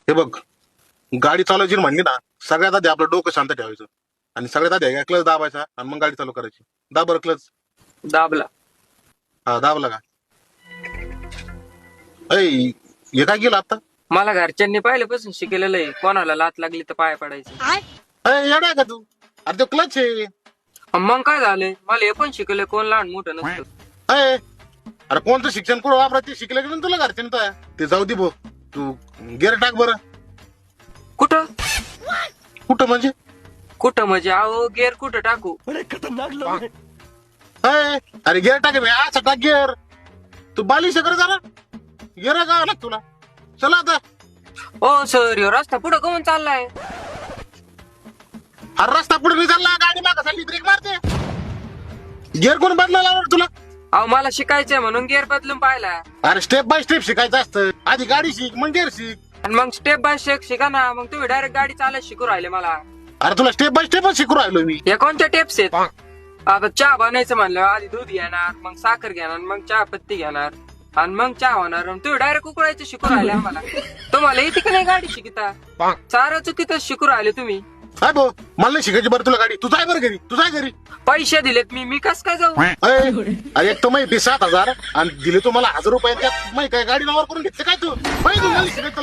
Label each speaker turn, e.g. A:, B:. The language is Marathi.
A: हे बघ, गाडी चालवायची म्हणली ना, सगळ्यात आधी आपलं डोकं शांत ठेवायचं आणि सगळ्यात आधी क्लच दाबायचा आणि मग गाडी चालू करायची. दाब बरं क्लच.
B: दाबला.
A: हा, दाबला का? ऐ, हे काय केलं आता?
B: मला घरच्यांनी पहिल्यापासून शिकलेलं आहे, कोणाला लात लागली तर पाय पडायचं.
A: येणार का तू? अरे तो क्लच आहे.
B: मग काय झालंय, मला हे पण शिकले, कोण लहान मोठं नसतं.
A: ऐ, अरे कोणतं शिक्षण कुठं वापरा ते शिकलं की नाही तुला घरच्यानं तर? ते जाऊ दे भाऊ, तू गेअर टाक बरं.
B: कुठं
A: कुठं म्हणजे?
B: कुठं म्हणजे अहो गेअर कुठं टाकू?
A: अरे गिअर टाके भाई, असं टाक गिअर. तू बालिश कर जरा. गिअर का ना तुला? चला आता.
B: ओ सर, ह्यो रस्ता पुढं कमून चाललाय?
A: अरे रस्ता पुढे नाही चालला, गाडी मागं चालली, ब्रेक मारते. गिअर कोण बदलायला लावणार तुला?
B: अहो मला शिकायचंय म्हणून गेअर बदलून पाहिला.
A: अरे स्टेप बाय स्टेप शिकायचं असतं. आधी गाडी शिक, मग गिअर शिक.
B: आणि मग स्टेप बाय स्टेप शिका ना, मग तुम्ही डायरेक्ट गाडी चालायला शिकू राहिले मला.
A: अरे तुला स्टेप बाय स्टेपच शिकू राहिलो मी.
B: या कोणत्या टिप्स आहेत? आता चहा बनायचं म्हणलं, आधी दूध घेणार, मग साखर घेणार, मग चहा पत्ती घेणार, आणि मग चहा होणार. तुम्ही डायरेक्ट उकळायचं शिकू राहिले आम्हाला. तुम्हाला येते की नाही गाडी शिकिता? सारं चुकीतच शिकू राहिले तुम्ही.
A: काय भाऊ, मला नाही शिकायची बरं तुला गाडी. तू जाय बरं घरी, तू जाय घरी.
B: पैसे दिलेत मी कस काय जाऊ?
A: अरे एक तर माहिती 7,000 आणि दिले तुम्हाला 1,000 रुपये. त्यात माहिती काय गाडी नावावर करून घेतले काय तू? माहिती शिकायचं